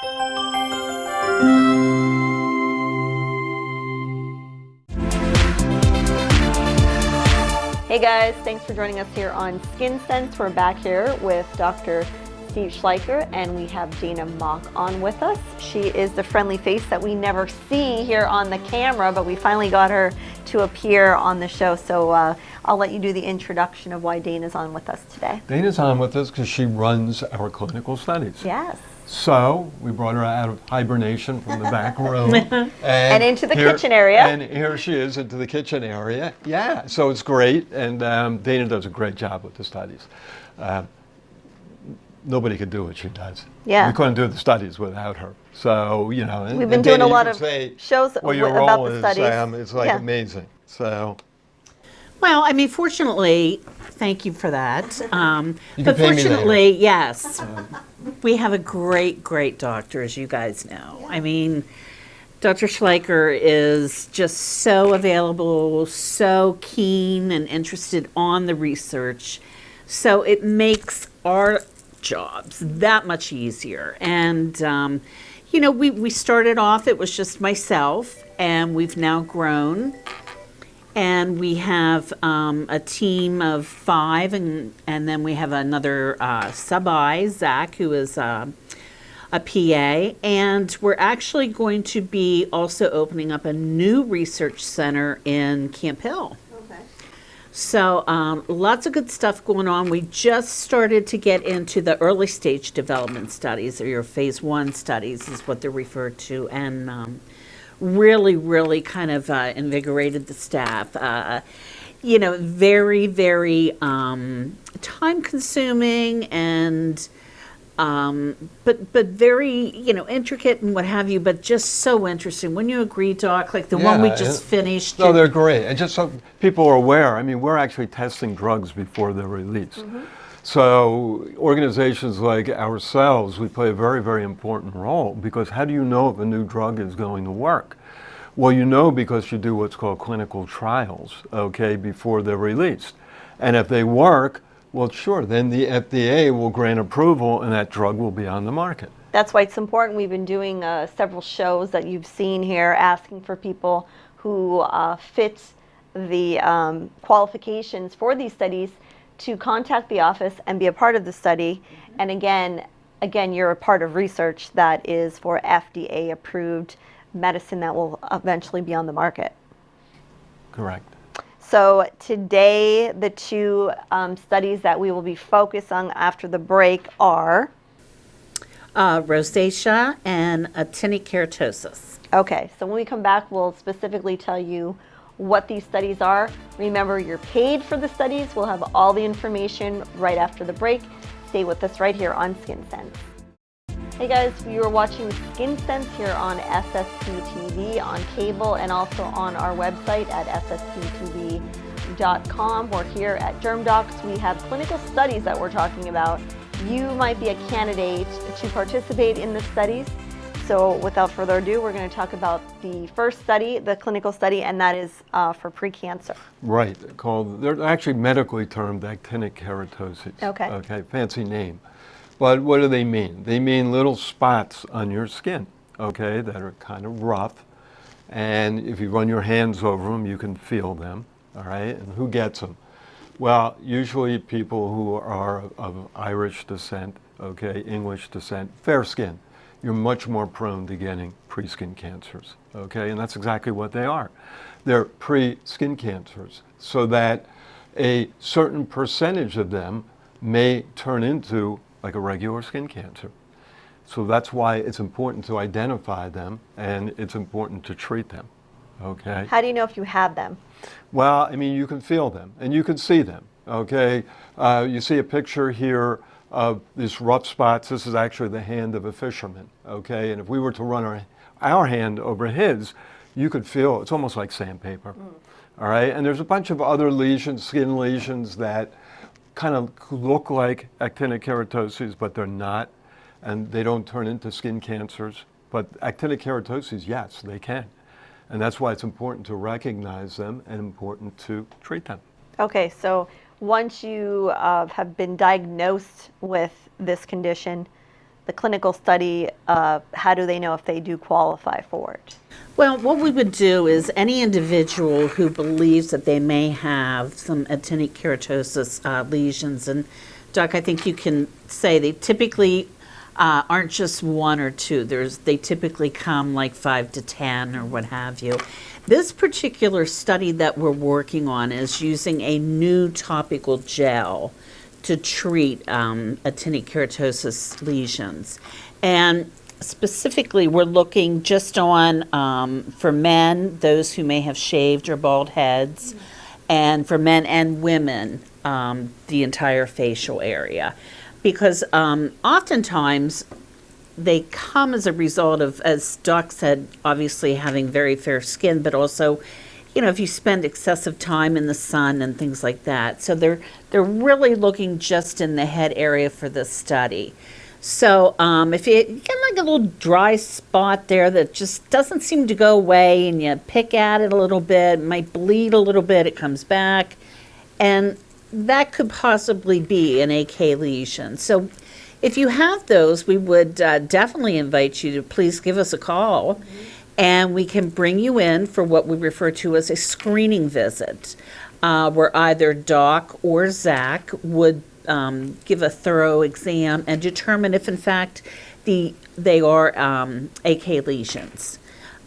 Hey guys, thanks for joining us here on Skin Sense. We're back here with Dr. Steve Schleicher, and we have Dana Mock on with us. She is the friendly face that we never see here on the camera, but we finally got her to appear on the show. So I'll let you do the introduction of why Dana's on with us today. Dana's on with us because she runs our clinical studies. Yes. So we brought her out of hibernation from the back room. and into the kitchen area. And here she is into the kitchen area. Yeah, so it's great. And Dana does a great job with the studies. Nobody could do what she does. Yeah. We couldn't do the studies without her. So, you know. We've been doing a lot of shows well, your about role the studies. It's like amazing. So. Well, I mean, fortunately, thank you for that. But fortunately, yes, we have a great doctor, as you guys know. I mean, Dr. Schleicher is just so available, so keen and interested on the research. So it makes our jobs that much easier. And, you know, we started off, it was just myself, and we've now grown. And we have a team of 5, and then we have another sub-I, Zach, who is a PA. And we're actually going to be also opening up a new research center in Camp Hill. Okay. So lots of good stuff going on. We just started to get into the early stage development studies, or your phase 1 studies is what they're referred to. And really kind of invigorated the staff. You know, very time consuming and but very, you know, intricate and what have you, but just so interesting. When you agree, Doc, like the one we just finished. No, they're great. And just so people are aware, I mean, we're actually testing drugs before they're released. Mm-hmm. So organizations like ourselves, we play a very important role, because how do you know if a new drug is going to work? Well, you know because you do what's called clinical trials, okay, before they're released. And if they work, well, sure, then the FDA will grant approval and that drug will be on the market. That's why it's important. We've been doing several shows that you've seen here, asking for people who fit the qualifications for these studies to contact the office and be a part of the study. Mm-hmm. And again, you're a part of research that is for FDA approved medicine that will eventually be on the market. Correct. So today, the 2 studies that we will be focused on after the break are Rosacea and actinic keratosis. Okay, so when we come back, we'll specifically tell you what these studies are. Remember, you're paid for the studies. We'll have all the information right after the break. Stay with us right here on Skin Sense. Hey guys, you are watching Skin Sense here on SSP TV on cable and also on our website at ssptv.com. We're here at DermDox. We have clinical studies that we're talking about. You might be a candidate to participate in the studies. So without further ado, we're going to talk about the first study, the clinical study, and that is for precancer. Right, they're actually medically termed actinic keratosis. Okay. Okay, fancy name. But what do they mean? They mean little spots on your skin, okay, that are kind of rough. And if you run your hands over them, you can feel them, all right? And who gets them? Well, usually people who are of Irish descent, okay, English descent, fair skin. You're much more prone to getting pre-skin cancers, okay? And that's exactly what they are. They're pre-skin cancers, so that a certain percentage of them may turn into like a regular skin cancer. So that's why it's important to identify them, and it's important to treat them, okay? How do you know if you have them? Well, I mean, you can feel them, and you can see them, okay? You see a picture here of these rough spots. This is actually the hand of a fisherman, okay? And if we were to run our hand over his, you could feel, it's almost like sandpaper, all right? And there's a bunch of other lesions, skin lesions, that kind of look like actinic keratoses, but they're not, and they don't turn into skin cancers. But actinic keratoses, yes, they can. And that's why it's important to recognize them and important to treat them. Okay, so once you have been diagnosed with this condition, the clinical study, how do they know if they do qualify for it? Well, what we would do is any individual who believes that they may have some actinic keratosis lesions, and Doc, I think you can say they typically aren't just one or two. They typically come like 5 to 10 or what have you. This particular study that we're working on is using a new topical gel to treat actinic keratosis lesions. And specifically, we're looking just on, for men, those who may have shaved or bald heads, and for men and women, the entire facial area. Because oftentimes, they come as a result of, as Doc said, obviously having very fair skin, but also, you know, if you spend excessive time in the sun and things like that. So they're really looking just in the head area for this study. So if you get like a little dry spot there that just doesn't seem to go away, and you pick at it a little bit, it might bleed a little bit, it comes back, and that could possibly be an AK lesion. So if you have those, we would definitely invite you to please give us a call, and we can bring you in for what we refer to as a screening visit, where either Doc or Zach would give a thorough exam and determine if in fact they are AK lesions.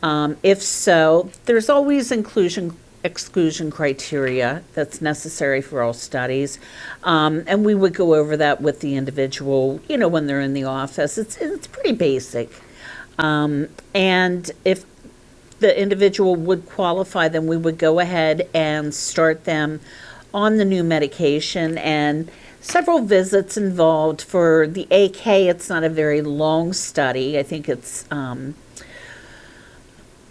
If so, there's always exclusion criteria that's necessary for all studies, and we would go over that with the individual, you know, when they're in the office. It's pretty basic, and if the individual would qualify, then we would go ahead and start them on the new medication, and several visits involved. For the AK, it's not a very long study. I think it's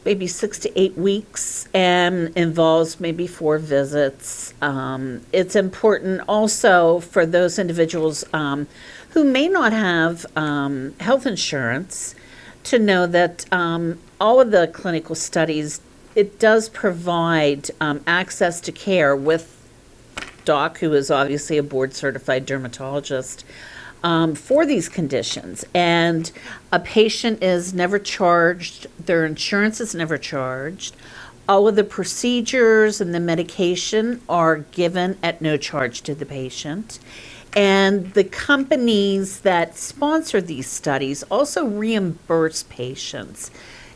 maybe 6 to 8 weeks and involves maybe 4 visits. It's important also for those individuals who may not have health insurance to know that all of the clinical studies, it does provide access to care with Doc, who is obviously a board-certified dermatologist, for these conditions. And a patient is never charged, their insurance is never charged. All of the procedures and the medication are given at no charge to the patient. And the companies that sponsor these studies also reimburse patients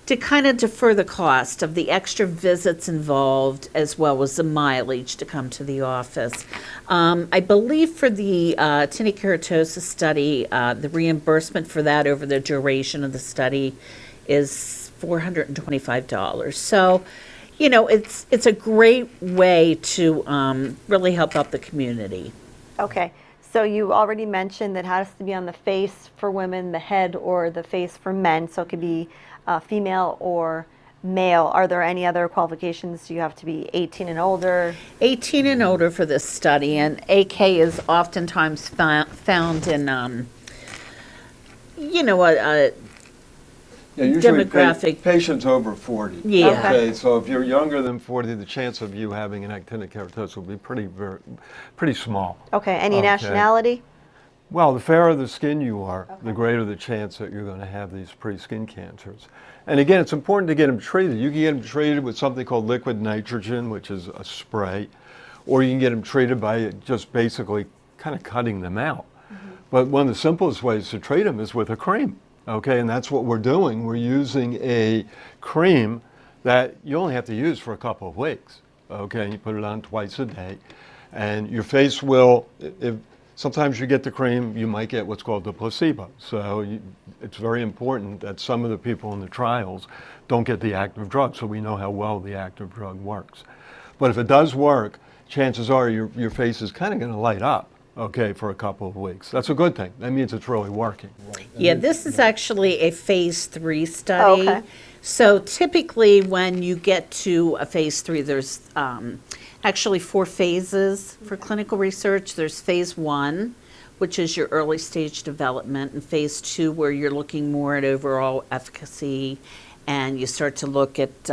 to kind of defer the cost of the extra visits involved, as well as the mileage to come to the office. I believe for the actinic keratosis study, the reimbursement for that over the duration of the study is $425. So, you know, it's a great way to really help out the community. Okay, so you already mentioned that it has to be on the face for women, the head, or the face for men, so it could be female or male. Are there any other qualifications? Do you have to be 18 and older? 18 and older for this study, and AK is oftentimes found in, you know, a usually demographic. Patients over 40. Yeah. Okay, so if you're younger than 40, the chance of you having an actinic keratosis will be pretty small. Okay, any nationality? Well, the fairer the skin you are, the greater the chance that you're going to have these pre-skin cancers. And again, it's important to get them treated. You can get them treated with something called liquid nitrogen, which is a spray, or you can get them treated by just basically kind of cutting them out. But one of the simplest ways to treat them is with a cream, okay? And that's what we're doing. We're using a cream that you only have to use for a couple of weeks, okay? You put it on twice a day, and your face will, sometimes you get the cream, you might get what's called the placebo. So it's very important that some of the people in the trials don't get the active drug, so we know how well the active drug works. But if it does work, chances are your face is kind of going to light up, okay, for a couple of weeks. That's a good thing. That means it's really working. Yeah, this is actually a phase 3 study. Okay. So typically when you get to a phase 3, there's actually 4 phases for clinical research. There's phase 1, which is your early stage development, and phase 2, where you're looking more at overall efficacy, and you start to look at,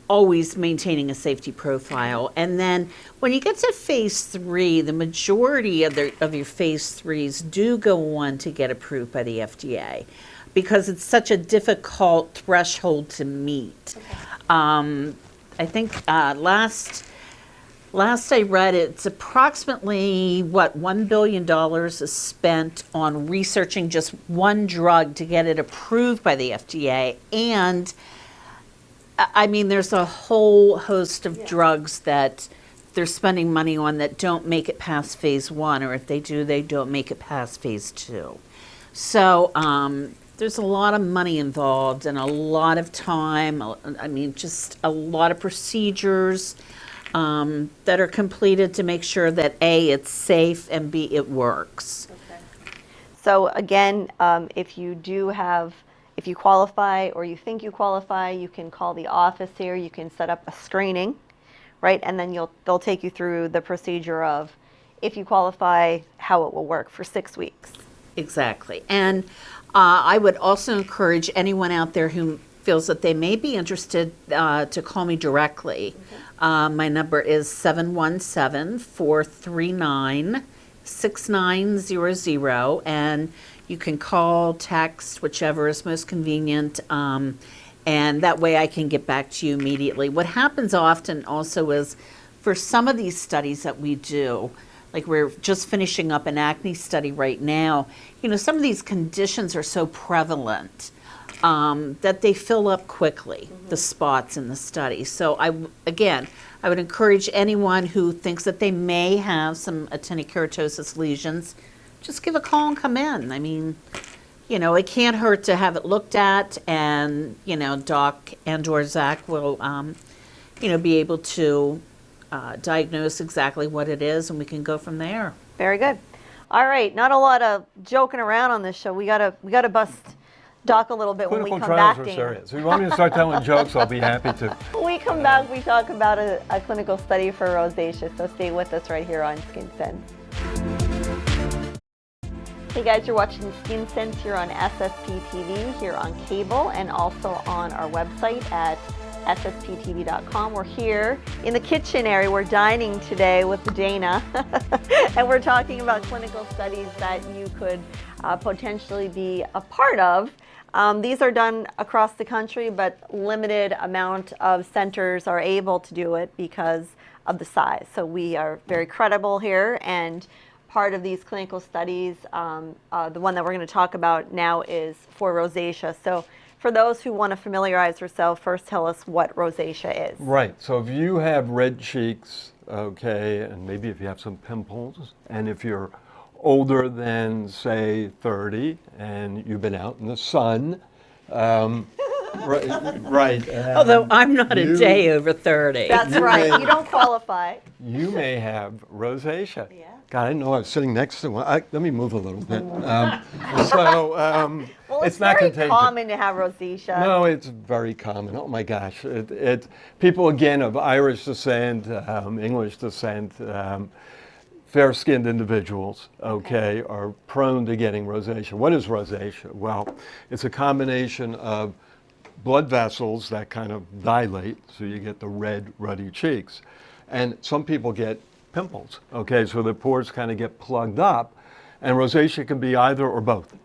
always maintaining a safety profile. And then when you get to phase 3, the majority of your phase 3s do go on to get approved by the FDA because it's such a difficult threshold to meet. Okay. I think last I read, it's approximately, $1 billion is spent on researching just one drug to get it approved by the FDA. And I mean, there's a whole host of drugs that they're spending money on that don't make it past phase 1, or if they do, they don't make it past phase 2. So there's a lot of money involved and a lot of time. I mean, just a lot of procedures that are completed to make sure that A, it's safe, and B, it works. Okay. So again, if you qualify or you think you qualify, you can call the office here. You can set up a screening, right? And then they'll take you through the procedure of, if you qualify, how it will work for 6 weeks. Exactly. And I would also encourage anyone out there who feels that they may be interested to call me directly. Okay. My number is 717-439-6900, and you can call, text, whichever is most convenient, and that way I can get back to you immediately. What happens often also is, for some of these studies that we do, like we're just finishing up an acne study right now, some of these conditions are so prevalent that they fill up quickly, the spots in the study. So I would encourage anyone who thinks that they may have some actinic keratosis lesions, just give a call and come in. I mean, it can't hurt to have it looked at, and, Doc and/or Zach will, be able to diagnose exactly what it is, and we can go from there. Very good. All right, not a lot of joking around on this show. We gotta bust Doc a little bit when we come back. Clinical trials are serious. If you want me to start telling jokes, I'll be happy to. When we come back, we talk about a clinical study for rosacea, so stay with us right here on Skin Sense. Hey guys, you're watching Skin Sense here on SSP TV, here on cable, and also on our website at ssptv.com. We're here in the kitchen area. We're dining today with Dana, and we're talking about clinical studies that you could potentially be a part of. These are done across the country, but limited amount of centers are able to do it because of the size. So we are very credible here, and part of these clinical studies, the one that we're going to talk about now, is for rosacea. So for those who want to familiarize yourself, first tell us what rosacea is. Right. So if you have red cheeks, okay, and maybe if you have some pimples, and if you're older than, say, 30, and you've been out in the sun, right. Although I'm not a day over 30. That's right. You don't qualify. You may have rosacea. Yeah. God, I didn't know I was sitting next to one. Let me move a little bit. Well, it's not very contagious. common to have rosacea. No, it's very common. Oh my gosh. People, again, of Irish descent, English descent, fair-skinned individuals, okay, are prone to getting rosacea. What is rosacea? Well, it's a combination of blood vessels that kind of dilate, so you get the red, ruddy cheeks. And some people get pimples, okay, so the pores kind of get plugged up, and rosacea can be either or both.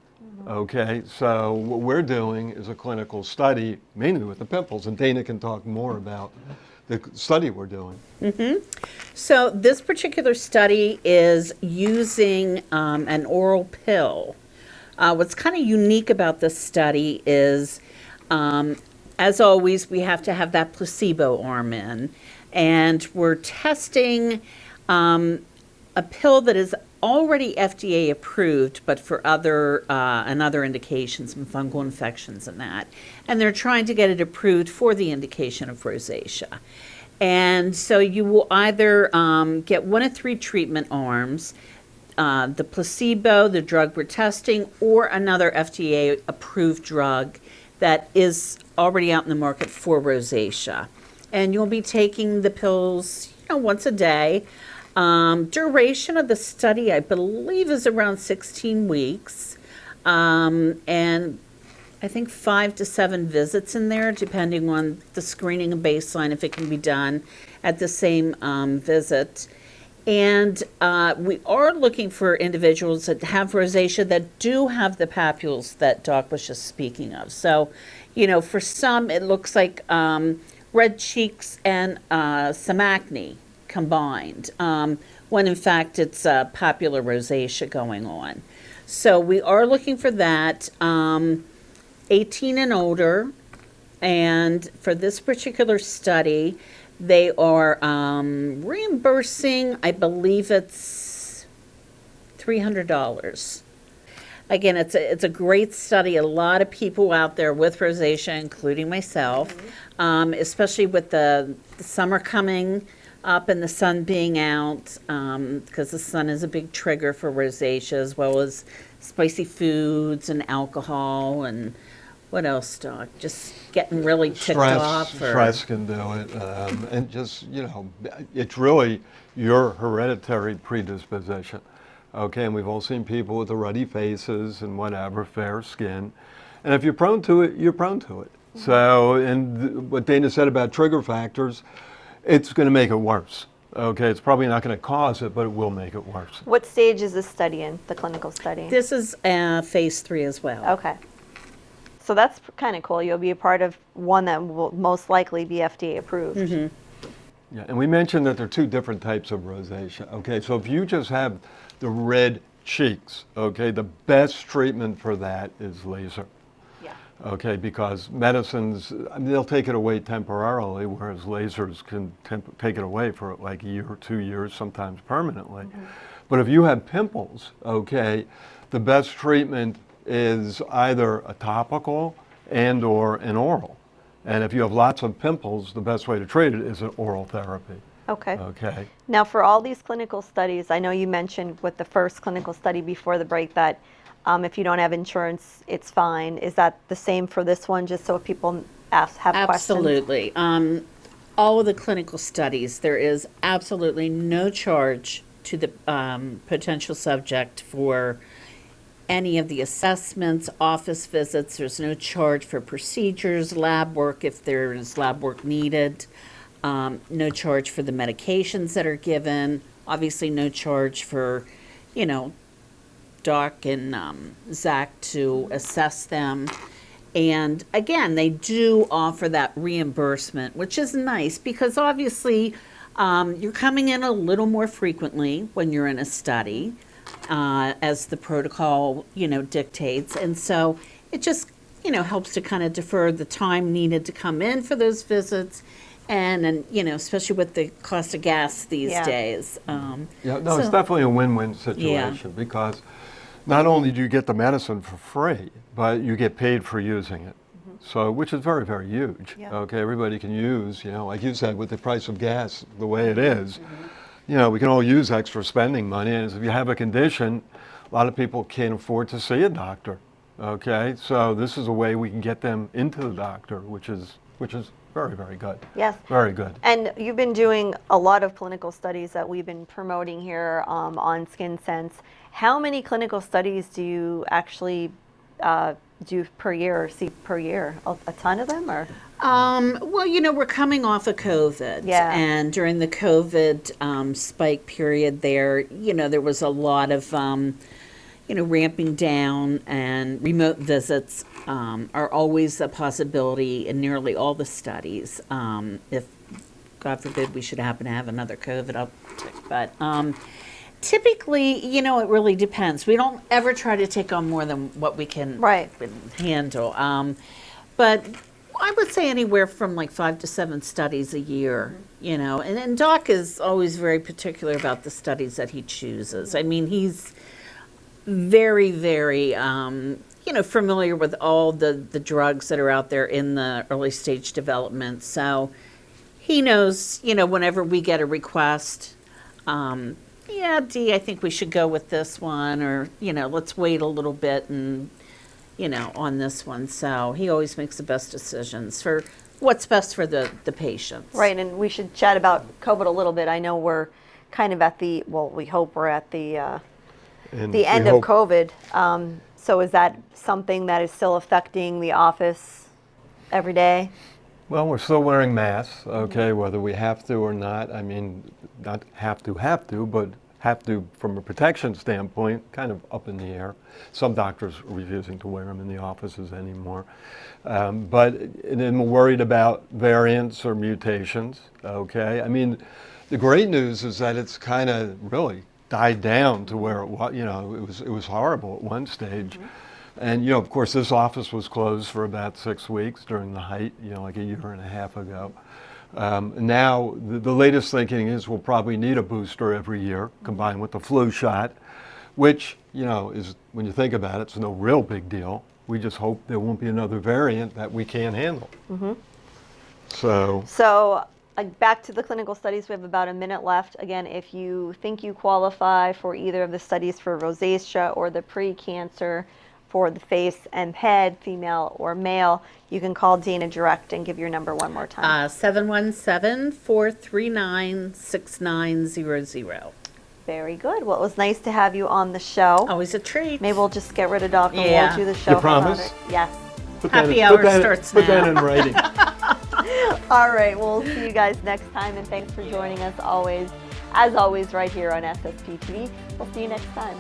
Okay, so what we're doing is a clinical study, mainly with the pimples, and Dana can talk more about the study we're doing. Mm-hmm. So this particular study is using an oral pill. What's kind of unique about this study is, as always, we have to have that placebo arm in, and we're testing a pill that is already FDA approved, but for other indications, some fungal infections and that. And they're trying to get it approved for the indication of rosacea. And so you will either get one of 3 treatment arms, the placebo, the drug we're testing, or another FDA approved drug that is already out in the market for rosacea. And you'll be taking the pills, once a day. Duration of the study, I believe, is around 16 weeks. And I think 5 to 7 visits in there, depending on the screening and baseline, if it can be done at the same visit. And we are looking for individuals that have rosacea that do have the papules that Doc was just speaking of. So, for some, it looks like red cheeks and some acne combined, when in fact it's papular rosacea going on. So we are looking for that. 18 and older, and for this particular study, they are reimbursing, I believe it's $300. Again, it's a great study. A lot of people out there with rosacea, including myself, especially with the summer coming up and the sun being out, because the sun is a big trigger for rosacea, as well as spicy foods and alcohol and what else, Doc? Just getting really ticked off? Stress can do it. And just, it's really your hereditary predisposition. Okay, and we've all seen people with the ruddy faces and whatever, fair skin. And if you're prone to it, you're prone to it. So, and what Dana said about trigger factors, it's going to make it worse. Okay, it's probably not going to cause it, but it will make it worse. What stage is this study in, the clinical study? This is phase 3 as well. Okay. So that's kind of cool. You'll be a part of one that will most likely be FDA approved. Yeah, and we mentioned that there are 2 different types of rosacea. Okay, so if you just have the red cheeks, okay, the best treatment for that is laser. Yeah. Okay, because medicines, they'll take it away temporarily, whereas lasers can take it away for like a year or 2 years, sometimes permanently. But if you have pimples, okay, the best treatment is either a topical and or an oral. And if you have lots of pimples, the best way to treat it is an oral therapy. Okay. Okay. Now, for all these clinical studies, I know you mentioned with the first clinical study before the break that if you don't have insurance, it's fine. Is that the same for this one, just so if people have questions? Absolutely. All of the clinical studies, there is absolutely no charge to the potential subject for any of the assessments, office visits. There's no charge for procedures, lab work if there's lab work needed. No charge for the medications that are given. Obviously, no charge for, Doc and Zach to assess them. And again, they do offer that reimbursement, which is nice because obviously you're coming in a little more frequently when you're in a study. As the protocol, dictates. And so it just, helps to kind of defer the time needed to come in for those visits. And especially with the cost of gas these days. It's definitely a win-win situation because not only do you get the medicine for free, but you get paid for using it. So, which is very, very huge. Yeah. Okay, everybody can use, like you said, with the price of gas the way it is. We can all use extra spending money, and if you have a condition, a lot of people can't afford to see a doctor, okay? So this is a way we can get them into the doctor, which is very, very good. Yes. Very good. And you've been doing a lot of clinical studies that we've been promoting here on Skin Sense. How many clinical studies do you actually do per year or see per year? A ton of them, or? Well, we're coming off of COVID. Yeah. And during the COVID spike period there, there was a lot of, ramping down, and remote visits are always a possibility in nearly all the studies. If, God forbid, we should happen to have another COVID uptick. But typically, it really depends. We don't ever try to take on more than what we can handle. But I would say anywhere from like 5 to 7 studies a year, and Doc is always very particular about the studies that he chooses. I mean, he's very, very, familiar with all the drugs that are out there in the early stage development. So he knows, whenever we get a request, Dee, I think we should go with this one, or, let's wait a little bit and, on this one. So he always makes the best decisions for what's best for the patients. Right, and we should chat about COVID a little bit. I know we're kind of at we hope we're at the end of COVID. So is that something that is still affecting the office every day? Well, we're still wearing masks, okay, whether we have to or not. I mean, not have to, but have to from a protection standpoint, kind of up in the air. Some doctors are refusing to wear them in the offices anymore. And then we're worried about variants or mutations, okay? I mean, the great news is that it's kind of really died down to where it was, you know, it was horrible at one stage. And, you know, of course, this office was closed for about 6 weeks during the height, you know, like a year and a half ago. Now, the latest thinking is we'll probably need a booster every year combined with the flu shot, which, you know, is, when you think about it, it's no real big deal. We just hope there won't be another variant that we can't handle. So back to the clinical studies, we have about a minute left. Again, if you think you qualify for either of the studies for rosacea or the pre-cancer for the face and head, female or male, you can call Dana direct and give your number one more time. 717-439-6900. Very good. Well, it was nice to have you on the show. Always a treat. Maybe we'll just get rid of Doc and Yeah. we'll do the show. You How about promise? it? Yes. Happy hour starts Put that now. in writing. All right. We'll see you guys next time, and thanks for joining us always, as always, right here on SSP TV. We'll see you next time.